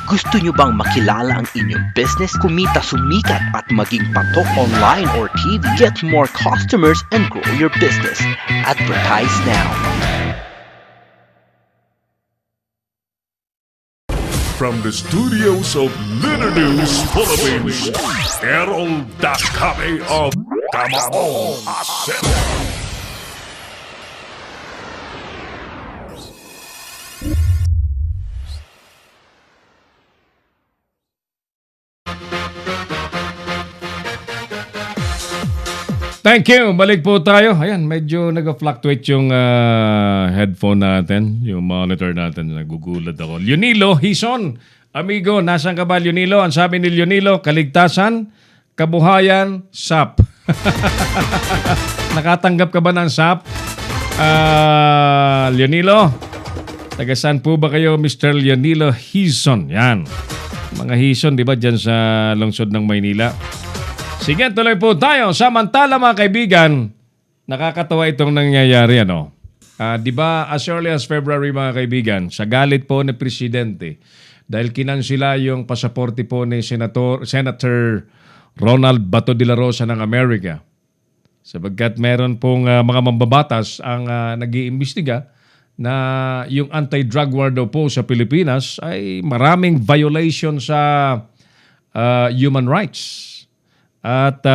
Gusto nyo bang makilala ang inyong business, kumita, sumikat at maging patok online or TV? Get more customers and grow your business. Advertise now. From the studios of Litter News Philippines, Errol Dakame of Tamaong Asset. Thank you. Balik po tayo. Ayan, medyo nag-fluctuate yung headphone natin, yung monitor natin. Nagugulat ako. Leonilo Hison. Amigo, nasan ka ba, Leonilo? Ang sabi ni Leonilo, kaligtasan, kabuhayan, SAP. Nakatanggap ka ba ng SAP? Leonilo, taga-saan po ba kayo, Mr. Leonilo Hison? Yan. Mga Hison, di ba, dyan sa lungsod ng Maynila? Sige, tuloy po tayo. Samantala mga kaibigan, nakakatawa itong nangyayari. Di ba as early as February mga kaibigan, sa galit po ni Presidente, dahil kinansila yung pasaporte po ni Senator Ronald Bato de la Rosa ng Amerika. Sapagkat meron pong mga mambabatas ang nag-iimbestiga na yung anti-drug war daw po sa Pilipinas ay maraming violation sa human rights. At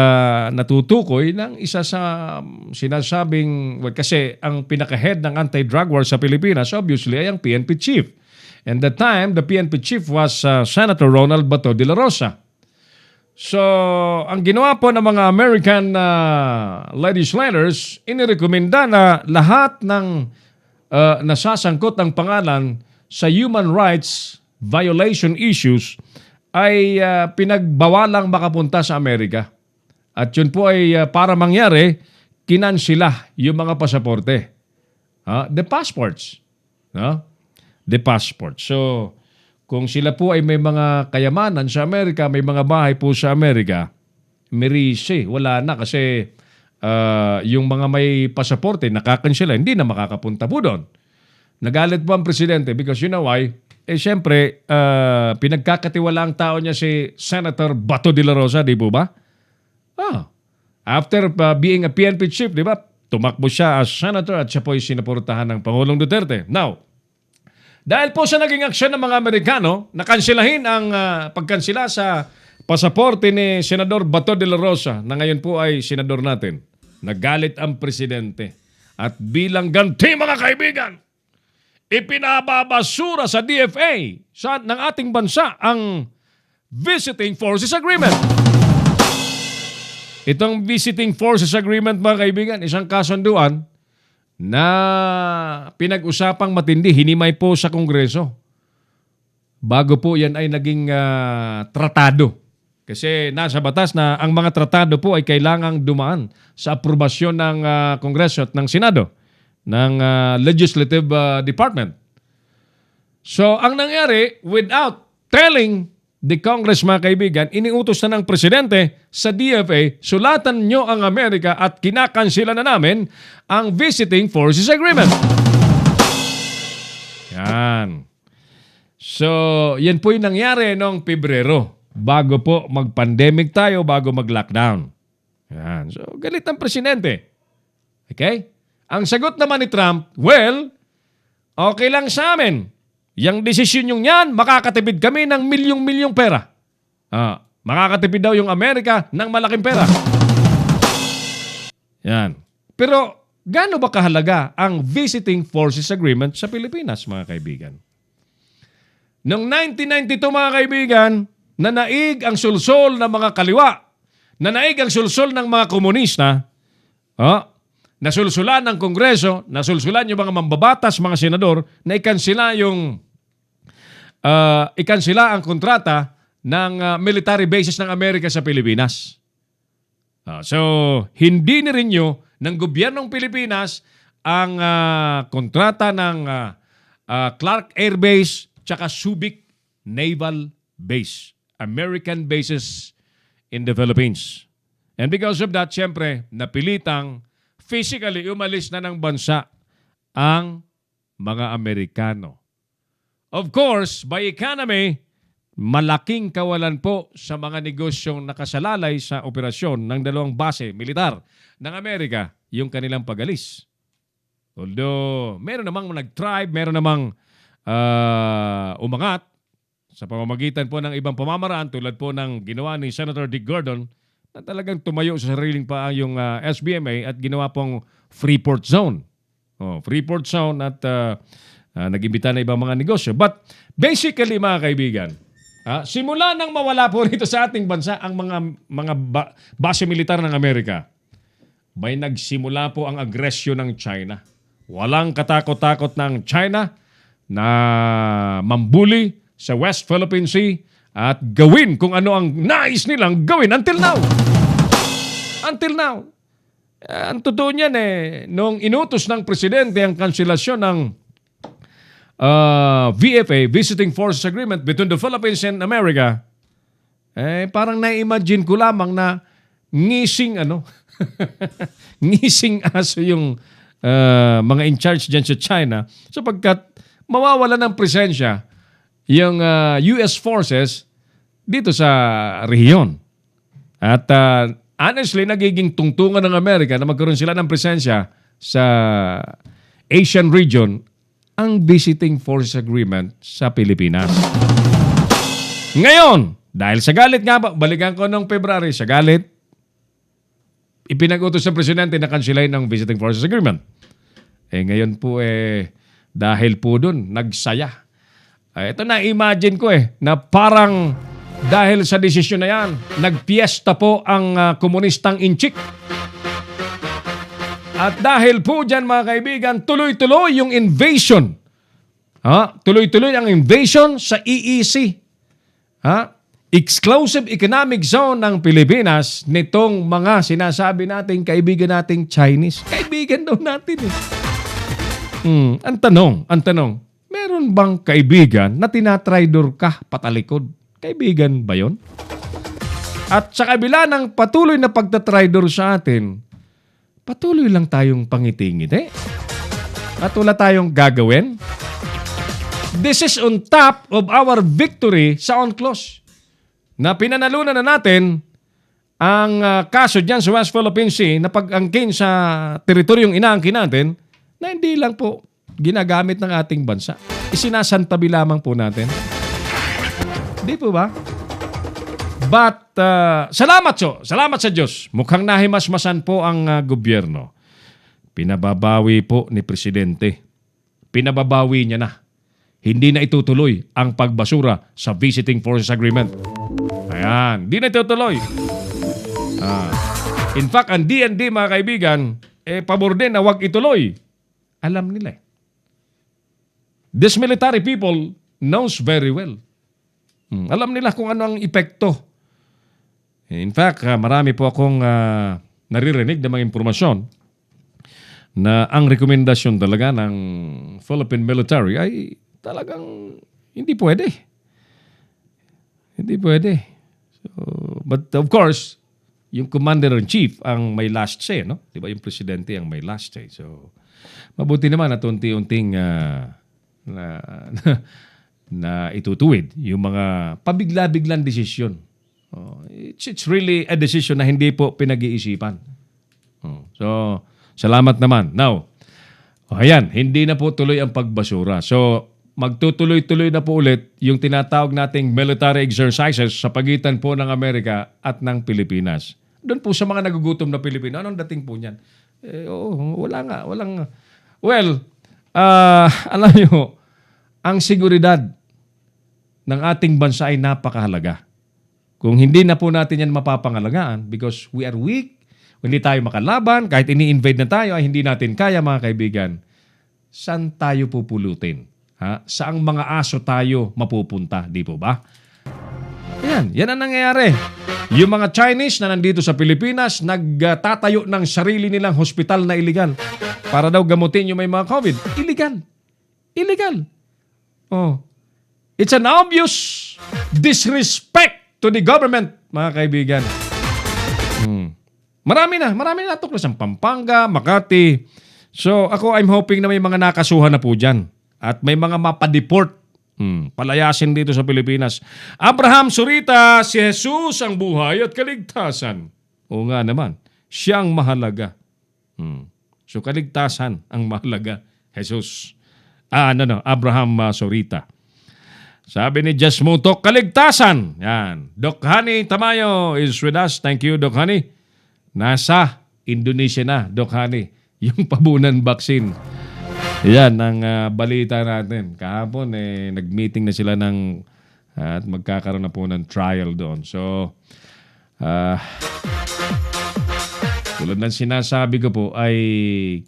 natutukoy ng isa sa sinasabing, kasi ang pinaka-head ng anti-drug war sa Pilipinas obviously ay ang PNP chief. And that time, the PNP chief was Senator Ronald Bato de la Rosa. So, ang ginawa po ng mga American legislators, inirekomenda na lahat ng nasasangkot ng pangalan sa human rights violation issues ay pinagbawalang makapunta sa Amerika. At yun po ay para mangyari, kinansila yung mga pasaporte. The passports. The passports. So, kung sila po ay may mga kayamanan sa Amerika, may mga bahay po sa Amerika, merisi, wala na kasi yung mga may pasaporte, nakakansila, hindi na makakapunta po doon. Nagalit po ang presidente because you know why? Siyempre, pinagkakatiwala ang tao niya si Senator Bato de la Rosa, di po ba? After being a PNP chief, di ba? Tumakbo siya as senator at siya po ay sinuportahan ng Pangulong Duterte. Now, dahil po sa naging aksyon ng mga Amerikano, nakansilahin ang pagkansila sa pasaporte ni Senador Bato de la Rosa, na ngayon po ay senador natin. Nagalit ang presidente. At bilang ganti mga kaibigan, ipinababasura sa DFA ng ating bansa ang Visiting Forces Agreement. Itong Visiting Forces Agreement mga kaibigan, isang kasunduan na pinag-usapang matindi, hinimay po sa Kongreso. Bago po yan ay naging tratado. Kasi nasa batas na ang mga tratado po ay kailangang dumaan sa aprobasyon ng Kongreso at ng Senado, ng Legislative Department. So, ang nangyari, without telling the Congress, mga kaibigan, iniutos na ng Presidente sa DFA, sulatan nyo ang Amerika at kinakansila na namin ang Visiting Forces Agreement. Yan. So, yan po yung nangyari noong Pebrero, bago po mag-pandemic tayo, bago mag-lockdown. Yan. So, galit ang Presidente. Okay? Ang sagot naman ni Trump, well, okay lang sa amin. Yang desisyon yung yan, makakatipid kami ng milyong-milyong pera. Makakatipid daw yung Amerika ng malaking pera. Yan. Pero, gaano ba kahalaga ang Visiting Forces Agreement sa Pilipinas, mga kaibigan? Noong 1992, mga kaibigan, nanaig ang sulsol ng mga kaliwa, nanaig ang sulsol ng mga komunista, nasulsulan ng Kongreso, nasulsulan yung mga mambabatas, mga senador, na ikansila ang kontrata ng military bases ng Amerika sa Pilipinas. So, hindi ni rin ng gobyernong Pilipinas ang kontrata ng Clark Air Base tsaka Subic Naval Base. American bases in the Philippines. And because of that, syempre, napilitang physically umalis na ng bansa ang mga Amerikano. Of course, by economy, malaking kawalan po sa mga negosyong nakasalalay sa operasyon ng dalawang base militar ng Amerika yung kanilang pag-alis. Although, meron namang nag-tribe, meron namang umangat sa pamamagitan po ng ibang pamamaraan tulad po ng ginawa ni Senator Dick Gordon na talagang tumayo sa sariling paa yung SBMA at ginawa pong Freeport Zone. Freeport Zone at nag-imbita na ibang mga negosyo. But basically mga kaibigan, simula nang mawala po rito sa ating bansa ang mga base militar ng Amerika, may nagsimula po ang agresyon ng China. Walang katakot-takot ng China na mambuli sa West Philippine Sea at gawin kung ano ang nais nilang gawin until now. Until now. Ang totoo niyan nung inutos ng presidente ang kanselasyon ng VFA, Visiting Forces Agreement between the Philippines and America, parang na-imagine ko lamang na ngising ngising aso yung mga in charge dyan sa China sapagkat mawawala ng presensya yung US forces dito sa rehiyon. At honestly, nagiging tungtungan ng Amerika na magkaroon sila ng presensya sa Asian region ang Visiting Forces Agreement sa Pilipinas. Ngayon, dahil sa galit nga ba, balikan ko noong February, sa galit, ipinag-utos ng presidente na kansilahin ng Visiting Forces Agreement. Ngayon po dahil po dun, nagsaya. Ito na-imagine ko na parang dahil sa desisyon na yan, nagpiesta po ang komunistang inchik. At dahil po dyan mga kaibigan, tuloy-tuloy yung invasion. Tuloy-tuloy ang invasion sa EEZ. Exclusive Economic Zone ng Pilipinas nitong mga sinasabi nating kaibigan nating Chinese. Kaibigan daw natin Ang tanong, meron bang kaibigan na tinatraidor ka patalikod? Kaibigan ba yon? At sa kabila ng patuloy na pagtatraidor sa atin, patuloy lang tayong pangiti-ngiti. At wala tayong gagawin. This is on top of our victory sa UNCLOS. Na pinanalunan na natin ang kaso dyan sa West Philippine Sea na pag-angkin sa teritoryong inaangkin natin na hindi lang po ginagamit ng ating bansa. Isinasantabi lamang po natin. Di po ba? But salamat sa Diyos. Mukhang nahimasmasan po ang gobyerno. Pinababawi po ni Presidente. Pinababawi niya na. Hindi na itutuloy ang pagbasura sa Visiting Forces Agreement. Ayan, hindi na itutuloy. In fact, ang DND mga kaibigan, pabor din na wag ituloy. Alam nila These military people knows very well. Alam nila kung ano ang epekto. In fact, marami po akong naririnig na mga impormasyon na ang rekomendasyon talaga ng Philippine military ay talagang hindi pwede. Hindi pwede. So, but of course, yung commander-in-chief ang may last say, no? Di ba yung presidente ang may last say. So, mabuti naman at unti-unting na itutuwid yung mga pabigla-biglang desisyon. It's really a decision na hindi po pinag-iisipan. So, salamat naman. Now, ayan, hindi na po tuloy ang pagbasura. So, magtutuloy-tuloy na po ulit yung tinatawag nating military exercises sa pagitan po ng Amerika at ng Pilipinas. Doon po sa mga nagugutom na Pilipino, anong dating po niyan? Wala nga. Well, alam nyo, ang seguridad ng ating bansa ay napakahalaga. Kung hindi na po natin yan mapapangalagaan because we are weak, hindi tayo makalaban, kahit ini-invade na tayo ay hindi natin kaya mga kaibigan, saan tayo pupulutin? Saang mga aso tayo mapupunta? Di po ba? Yan ang nangyayari. Yung mga Chinese na nandito sa Pilipinas, nagtatayo ng sarili nilang hospital na illegal para daw gamutin yung may mga COVID. Illegal. It's an obvious disrespect to the government, mga kaibigan. Marami na natuklasan. Pampanga, Makati. So, I'm hoping na may mga nakasuhan na po dyan. At may mga mapadeport Palayasin dito sa Pilipinas. Abraham Surita, si Jesus ang buhay at kaligtasan. Oo nga naman, siya ang mahalaga. So kaligtasan ang mahalaga. Jesus. Abraham Surita. Sabi ni Jess Mutok, kaligtasan. Yan. Doc Hani Tamayo is with us. Thank you, Doc Hani. Nasa Indonesia na, Doc Hani. Yung pabunan vaccine. Yan ang balita natin. Kahapon, nag-meeting na sila ng at magkakaroon na po ng trial doon. So, tulad ng sinasabi ko po ay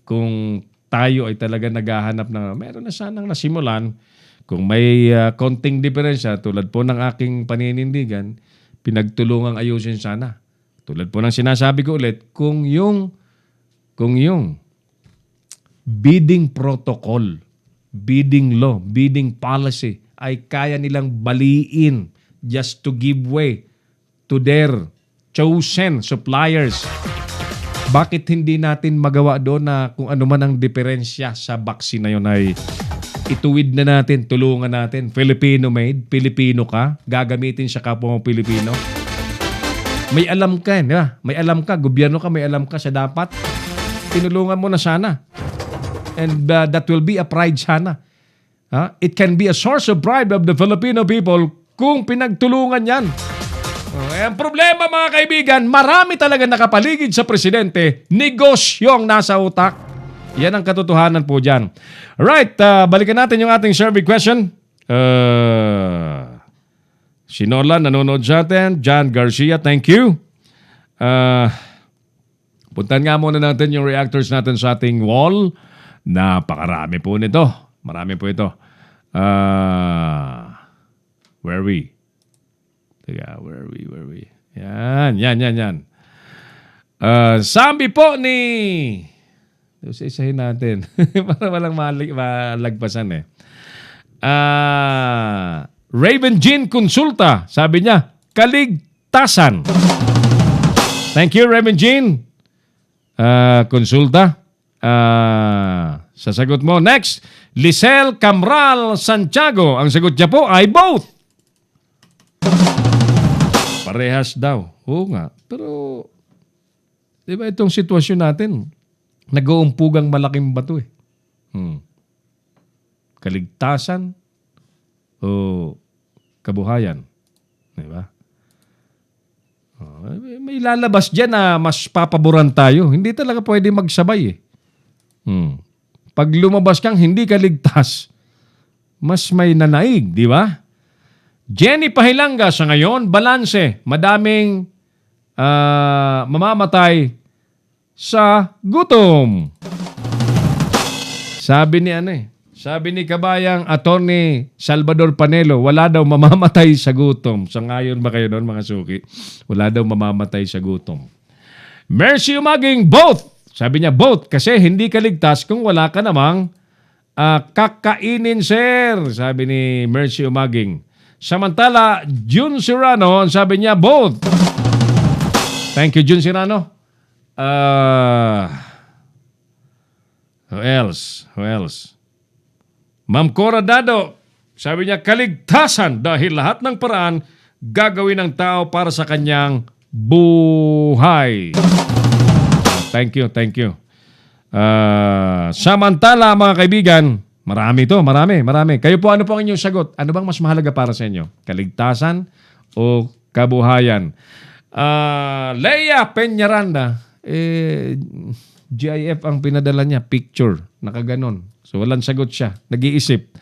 kung tayo ay talaga naghahanap ng meron na sanang nasimulan, kung may konting diferensya tulad po ng aking paninindigan, pinagtulungang ayusin sana. Tulad po ng sinasabi ko ulit, kung yung bidding protocol, bidding law, bidding policy ay kaya nilang baliin just to give way to their chosen suppliers, bakit hindi natin magawa doon na kung ano man ang diferensya sa vaccine na yun ay ituwid na natin, tulungan natin. Filipino made, Pilipino ka, gagamitin sa kapwa mong Pilipino. May alam ka, di ba? May alam ka, gobyerno ka, may alam ka sa dapat. Tinulungan mo na sana. And that will be a pride sana. It can be a source of pride of the Filipino people kung pinagtulungan yan. Ang problema mga kaibigan, marami talaga nakapaligid sa presidente, negosyo ang nasa utak. Yan ang katotohanan po dyan. Right, balikan natin yung ating survey question. Si Nolan nanonood sa atin. John Garcia, thank you. Puntan nga muna natin yung reactors natin sa ating wall. Napakarami po nito. Marami po ito. Where are we? Teka, where are we? Yan. Sabi po ni... Isa-isahin natin. Para walang malagpasan Raven Jean Consulta. Sabi niya, kaligtasan. Thank you, Raven Jean. Consulta. Sa sagot mo. Next, Lisel Camral Santiago. Ang sagot niya po ay both. Parehas daw. Oo nga. Pero, di ba itong sitwasyon natin, nag-uumpugang malaking bato Kaligtasan o kabuhayan. Di ba? May lalabas dyan na mas papaboran tayo. Hindi talaga pwede magsabay Pag lumabas kang hindi ka ligtas, mas may nanaig, di ba? Jenny Pahilanga sa ngayon, balanse, madaming mamamatay sa gutom. Sabi ni kabayang Attorney Salvador Panelo, wala daw mamamatay sa gutom. Sangayon ba kayo doon mga suki? Wala daw mamamatay sa gutom. Mercy Umaging, both. Sabi niya, both. Kasi hindi ka ligtas kung wala ka namang kakainin, sir. Sabi ni Mercy Umaging. Samantala, Jun Serrano, sabi niya, both. Thank you, Jun Serrano. Who else? Ma'am Cora Dado, sabi niya, kaligtasan dahil lahat ng paraan gagawin ng tao para sa kanyang buhay. Thank you. Samantala, mga kaibigan, marami. Kayo po, ano po ang inyong sagot? Ano bang mas mahalaga para sa inyo? Kaligtasan o kabuhayan? Leia Peñaranda, GIF ang pinadala niya, picture, nakaganon. So walang sagot siya, nag-iisip.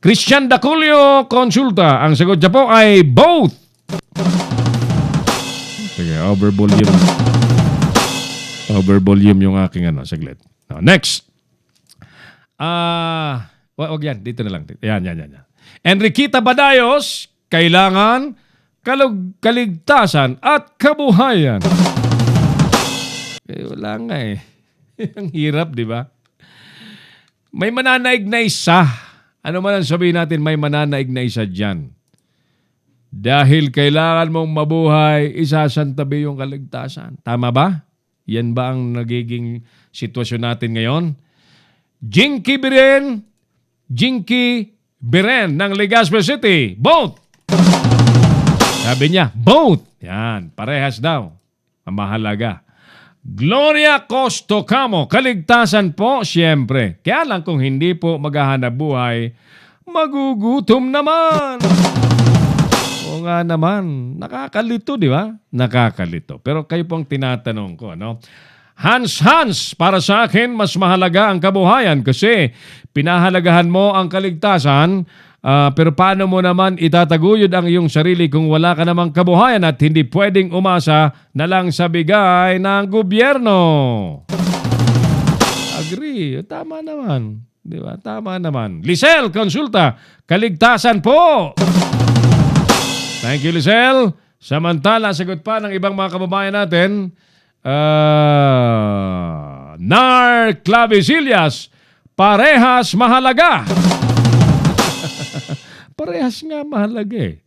Christian Daculio Consulta, ang sagot niya po ay both. Sige, overvolume yung aking saglit. Next. Wag yan, dito na lang. Yan. Enriqueta Badayos, kailangan kaligtasan at kabuhayan. Wala nga Ang hirap, di ba? May mananaig na isa. Ano man ang sabihin natin, may mananaig na isa dyan. Dahil kailangan mong mabuhay, isasantabi yung kaligtasan. Tama ba? Yan ba ang nagiging sitwasyon natin ngayon? Jinky Biren ng Legazpi City. Both! Sabi niya, both. Yan, parehas daw. Ang mahalaga. Gloria Costocamo, kaligtasan po, siyempre. Kaya lang kung hindi po maghahanap buhay, magugutom naman. Oo nga naman, nakakalito, di ba? Nakakalito. Pero kayo pong tinatanong ko, ano? Hans, para sa akin, mas mahalaga ang kabuhayan kasi pinahalagahan mo ang kaligtasan, pero paano mo naman itataguyod ang iyong sarili kung wala ka namang kabuhayan at hindi pwedeng umasa na lang sa bigay ng gobyerno? Agree. Tama naman. Di ba? Tama naman. Lisel, konsulta. Kaligtasan po. Thank you, Lisel. Samantala, sagot pa ng ibang mga kababayan natin, Nar Clavisillas, parehas mahalaga. Parehas nga mahalaga eh.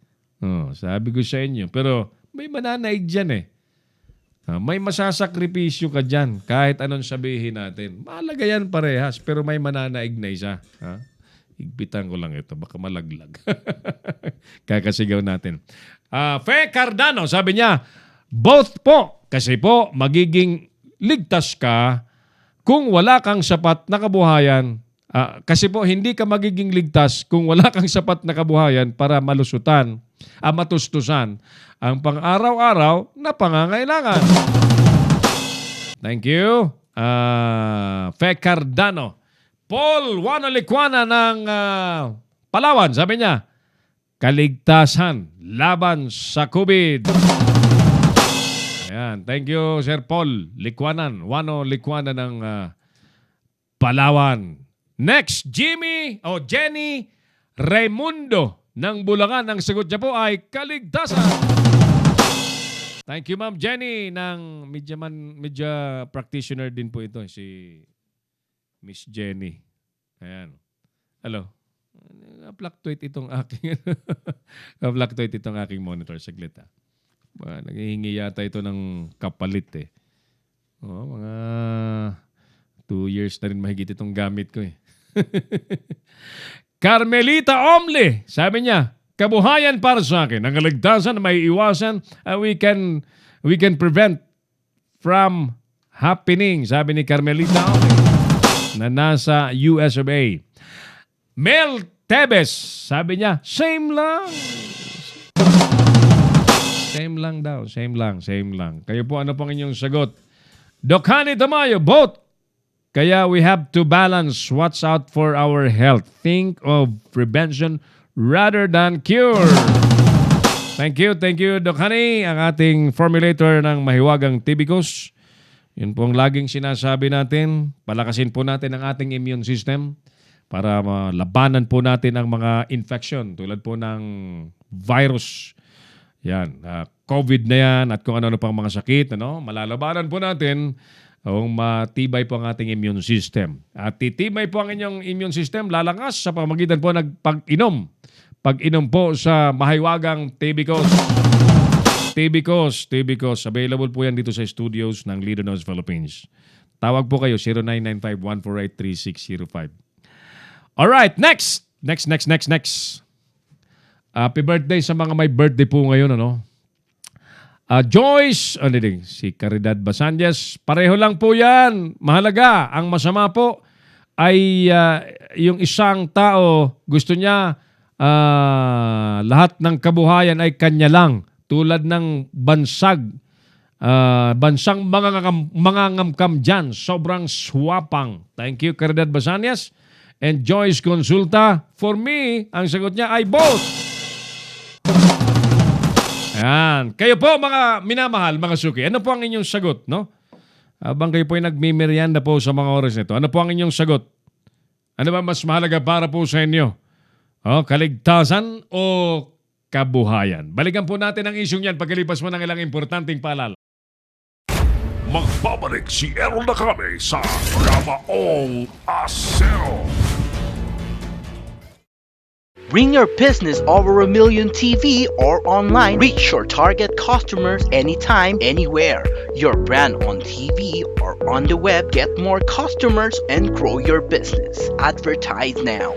Sabi ko sa inyo. Pero may mananaig dyan eh. May masasakripisyo ka dyan kahit anong sabihin natin. Mahalaga yan parehas pero may mananaig na isa. Higpitan ko lang ito. Baka malaglag. Kakasigaw natin. Fe Cardano, sabi niya, both po. Kasi po, magiging ligtas ka kung wala kang sapat na kabuhayan. Kasi po, hindi ka magiging ligtas kung wala kang sapat na kabuhayan para malusutan, matustusan ang pang-araw-araw na pangangailangan. Thank you. Fe Cardano. Paul Wanolikwana ng Palawan, sabi niya, kaligtasan laban sa COVID. Ayan. Thank you, Sir Paul Likwanan. Wano Likwanan ng Palawan. Next, Jenny Raimundo ng Bulacan. Ang sagot niya po ay kaligtasan. Thank you, Ma'am Jenny ng media practitioner din po ito. Si Miss Jenny. Ayan. Hello. Na-fluctuate itong aking monitor. Saglit ha. Naghihingi yata ito ng kapalit eh. Mga 2 years na rin mahigit itong gamit ko eh. Carmelita Omle, sabi niya, kabuhayan para sa akin. Ang kaligtasan na may iwasan, we can prevent from happening, sabi ni Carmelita Omle, na nasa US of A. Mel Tebes, sabi niya, same lang. Same lang daw. Same lang. Kayo po, ano pong inyong sagot? Dokhani Tamayo, both. Kaya we have to balance what's out for our health. Think of prevention rather than cure. Thank you, Dokhani, ang ating formulator ng mahiwagang Tibicos. Yun po ang laging sinasabi natin. Palakasin po natin ang ating immune system para malabanan po natin ang mga infection tulad po ng virus. Yan, COVID na yan at kung ano-ano pang mga sakit, malalabanan po natin kung matibay po ang ating immune system. At titibay po ang inyong immune system, lalakas sa pamamagitan po ng pag-inom. Pag-inom po sa mahiwagang Tibicos. Tibicos. Available po yan dito sa studios ng Leader Knows Philippines. Tawag po kayo, 0995-148-3605. Alright, next. Happy birthday sa mga may birthday po ngayon, Joyce, si Caridad Basandes, pareho lang po yan. Mahalaga. Ang masama po ay yung isang tao, gusto niya lahat ng kabuhayan ay kanya lang. Tulad ng bansang mangangamkam dyan. Sobrang swapang. Thank you, Caridad Basandes. And Joyce Consulta, for me, ang sagot niya ay both. Ayan. Kayo po mga minamahal, mga suki, ano po ang inyong sagot, Habang kayo po ay nagmimerienda po sa mga oras nito, ano po ang inyong sagot? Ano ba mas mahalaga para po sa inyo? Kaligtasan o kabuhayan? Balikan po natin ang isyong yan pagkalipas mo ng ilang importanteng paalala. Magbabalik si Errol Nakame sa Kamaong Asero. Bring your business over 1 million TV or online. Reach your target customers anytime, anywhere. Your brand on TV or on the web. Get more customers and grow your business. Advertise now.